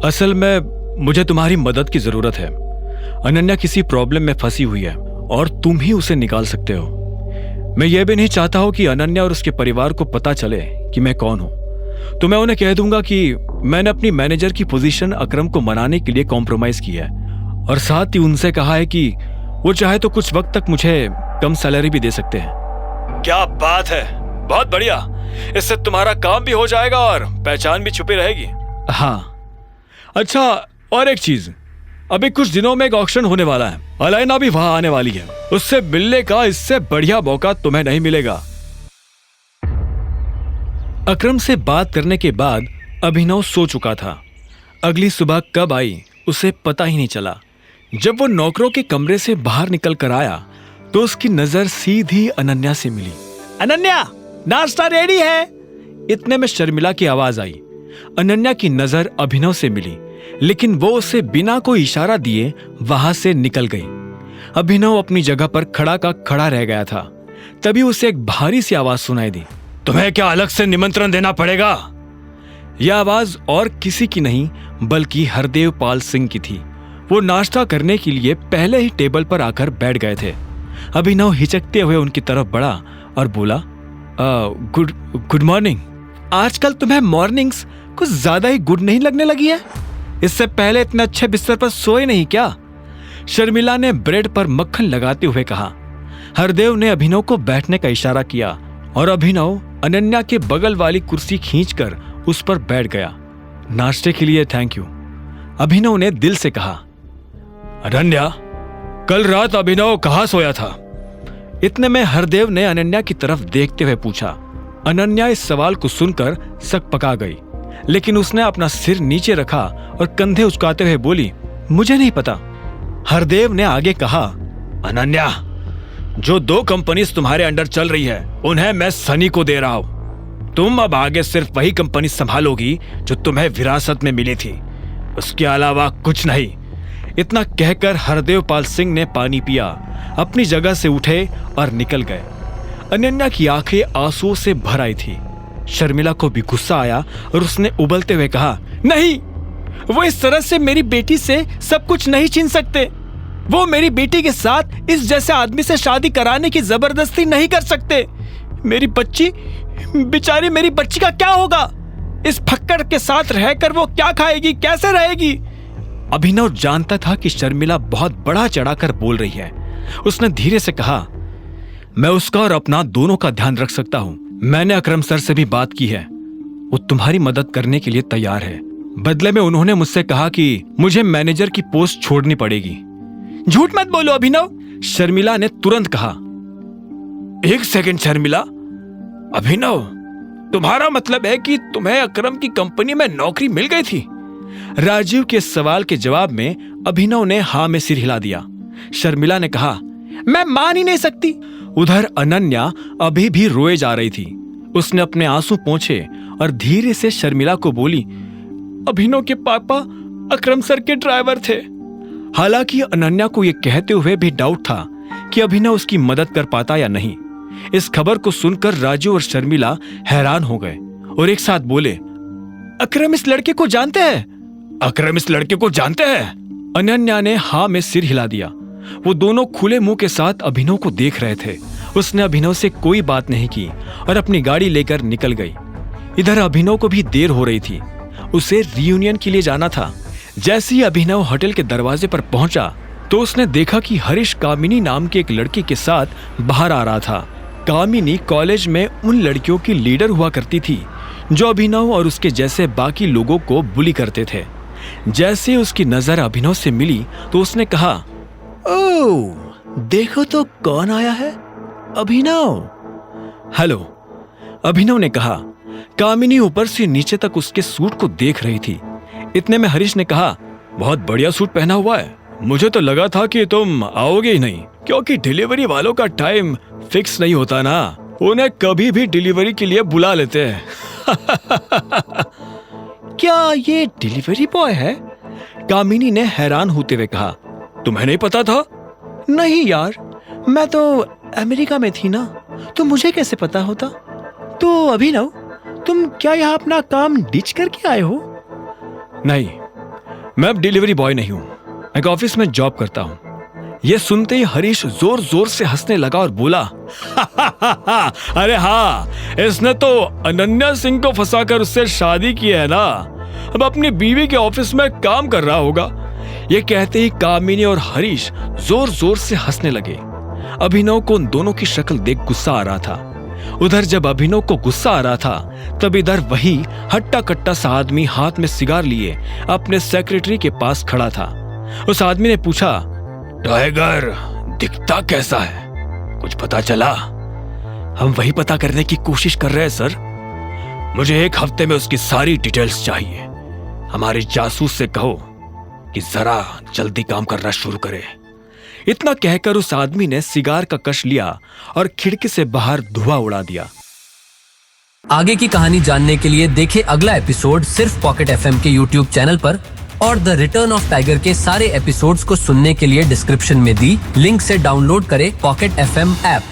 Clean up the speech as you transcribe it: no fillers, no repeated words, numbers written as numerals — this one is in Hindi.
असल में मुझे तुम्हारी मदद की जरूरत है। अनन्या किसी प्रॉब्लम में फंसी हुई है और तुम ही उसे निकाल सकते हो। मैं ये भी नहीं चाहता हूं कि अनन्या और उसके परिवार को पता चले कि मैं कौन हूं। तो मैं उन्हें कह दूंगा कि मैंने अपनी मैनेजर की पोजीशन अकरम को मनाने के लिए कॉम्प्रोमाइज किया है और साथ ही उनसे कहा है कि वो चाहे तो कुछ वक्त तक मुझे कम सैलरी भी दे सकते हैं। क्या बात है, बहुत बढ़िया। इससे तुम्हारा काम भी हो जाएगा और पहचान भी छुपी रहेगी। हाँ, अच्छा, और एक चीज, अभी कुछ दिनों में एक ऑक्शन होने वाला है। अलैना भी वहां आने वाली है। उससे मिलने का इससे बढ़िया मौका तुम्हें नहीं मिलेगा। अकरम से बात करने के बाद अभिनव सो चुका था। अगली सुबह कब आई उसे पता ही नहीं चला। जब वो नौकरों के कमरे से बाहर निकल कर आया तो उसकी नजर सीधी अनन्या से मिली। अनन्या, नाश्ता रेडी है। इतने में शर्मिला की आवाज आई। अनन्या की नजर अभिनव से मिली, लेकिन वो उसे बिना कोई इशारा दिए वहां से निकल गई। अभिनव अपनी जगह पर खड़ा का खड़ा रह गया था। तभी उसे एक भारी सी आवाज सुनाई दी। तुम्हें क्या अलग से निमंत्रण देना पड़ेगा? यह आवाज और किसी की नहीं बल्कि हरदेव पाल सिंह की थी। वो नाश्ता करने के लिए पहले ही टेबल पर आकर बैठ गए थे। अभिनव हिचकते हुए उनकी तरफ बढ़ा और बोला, गुड मॉर्निंग। आजकल तुम्हें मॉर्निंग्स कुछ ज्यादा ही गुड नहीं लगने लगी है? इससे पहले इतने अच्छे बिस्तर पर सोए नहीं क्या? शर्मिला ने ब्रेड पर मक्खन लगाते हुए कहा। हरदेव ने अभिनव को बैठने का इशारा किया और अभिनव अनन्या के बगल वाली कुर्सी खींचकर उस पर बैठ गया। नाश्ते के लिए थैंक यू, अभिनव ने दिल से कहा। अनन्या, कल रात अभिनव कहाँ सोया था? इतने में हरदेव ने अनन्या की तरफ देखते हुए पूछा। अनन्या इस सवाल को सुनकर सकपका गई, लेकिन उसने अपना सिर नीचे रखा और कंधे उचकाते हुए बोली, मुझे नहीं पता। हरदेव ने आगे कहा, अनन्या, जो 2 कंपनीज तुम्हारे अंडर चल रही है उन्हें मैं सनी को दे रहा हूं। तुम अब आगे सिर्फ वही कंपनी संभालोगी जो तुम्हें विरासत में मिली थी, उसके अलावा कुछ नहीं। इतना कहकर हरदेव पाल सिंह ने पानी पिया, अपनी जगह से उठे और निकल गए। अनन्या की आंखें आंसुओं से भर आई थी। शर्मिला को भी गुस्सा आया और उसने उबलते हुए कहा, नहीं, वो इस तरह से मेरी बेटी से सब कुछ नहीं छीन सकते। वो मेरी बेटी के साथ इस जैसे आदमी से शादी कराने की जबरदस्ती नहीं कर सकते। मेरी बच्ची, बेचारी मेरी बच्ची का क्या होगा? इस फक्कड़ के साथ रहकर वो क्या खाएगी, कैसे रहेगी? अभिनव जानता था कि शर्मिला बहुत बड़ा चढ़ाकर बोल रही है। उसने धीरे से कहा, मैं उसका और अपना दोनों का ध्यान रख सकता हूं। मैंने अकरम सर से भी बात की है, वो तुम्हारी मदद करने के लिए तैयार है। बदले में उन्होंने मुझसे कहा कि मुझे मैनेजर की पोस्ट छोड़नी पड़ेगी। झूठ मत बोलो अभिनव, शर्मिला ने तुरंत कहा। एक सेकंड शर्मिला, अभिनव, तुम्हारा मतलब है कि तुम्हें अकरम की कंपनी में नौकरी मिल गई थी? राजीव के सवाल के जवाब में अभिनव ने हाँ में सिर हिला दिया। शर्मिला ने कहा, मैं मान ही नहीं सकती। उधर अनन्या अभी भी रोए जा रही थी। उसने अपने आंसू पोंछे और धीरे से शर्मिला को बोली, अभिनव के पापा अकरम सर के ड्राइवर थे। हालांकि अनन्या को यह कहते हुए भी डाउट था कि अभिनव उसकी मदद कर पाता या नहीं। इस खबर को सुनकर राजू और शर्मिला हैरान हो गए और एक साथ बोले, अकरम इस लड़के को जानते हैं? अकरम इस लड़के को जानते हैं? अनन्या ने हाँ में सिर हिला दिया। वो दोनों खुले मुंह के साथ अभिनव को देख रहे थे। उसने अभिनव से कोई बात नहीं की और अपनी गाड़ी लेकर निकल गई। इधर अभिनव को भी देर हो रही थी, उसे रियूनियन के लिए जाना था। जैसे ही अभिनव होटल के दरवाजे पर पहुंचा तो उसने देखा कि हरीश कामिनी नाम के एक लड़के के साथ बाहर आ रहा था। कामिनी कॉलेज में उन लड़कियों की लीडर हुआ करती थी जो अभिनव और उसके जैसे बाकी लोगों को बुली करते थे। जैसे उसकी नजर अभिनव से मिली तो उसने कहा, ओह, देखो तो कौन आया है, अभिनव। हेलो, अभिनव ने कहा। कामिनी ऊपर से नीचे तक उसके सूट को देख रही थी। इतने में हरीश ने कहा, बहुत बढ़िया सूट पहना हुआ है। मुझे तो लगा था कि तुम आओगे ही नहीं, क्योंकि डिलीवरी वालों का टाइम फिक्स नहीं होता ना, उन्हें कभी भी डिलीवरी के लिए बुला लेते हैं। क्या ये डिलीवरी बॉय है? कामिनी ने हैरान होते हुए कहा। तुम्हें नहीं पता था? नहीं यार, मैं तो अमेरिका में थी ना, तो मुझे कैसे पता होता। तो अभिनव, तुम क्या यहाँ अपना काम डिच करके आए हो? नहीं, मैं अब डिलीवरी बॉय नहीं हूं, मैं एक ऑफिस में जॉब करता हूं। यह सुनते ही हरीश जोर जोर से हंसने लगा और बोला, अरे हाँ, इसने तो अनन्या सिंह को फंसाकर उससे शादी की है ना, अब अपनी बीवी के ऑफिस में काम कर रहा होगा। ये कहते ही कामिनी और हरीश जोर जोर से हंसने लगे। अभिनव को उन दोनों की शक्ल देख गुस्सा आ रहा था। उधर जब अभिनव को गुस्सा आ रहा था तब इधर वही हट्टा कट्टा सा आदमी हाथ में सिगार लिए अपने सेक्रेटरी के पास खड़ा था। उस आदमी ने पूछा, टाइगर दिखता कैसा है, कुछ पता चला? हम वही पता करने की कोशिश कर रहे हैं सर। मुझे 1 हफ्ते में उसकी सारी डिटेल्स चाहिए। हमारे जासूस से कहो कि जरा जल्दी काम करना शुरू करे। इतना कहकर उस आदमी ने सिगार का कश लिया और खिड़की से बाहर धुआं उड़ा दिया। आगे की कहानी जानने के लिए देखें अगला एपिसोड सिर्फ पॉकेट एफएम के यूट्यूब चैनल पर, और द रिटर्न ऑफ टाइगर के सारे एपिसोड्स को सुनने के लिए डिस्क्रिप्शन में दी लिंक से डाउनलोड करें पॉकेट एफएम ऐप।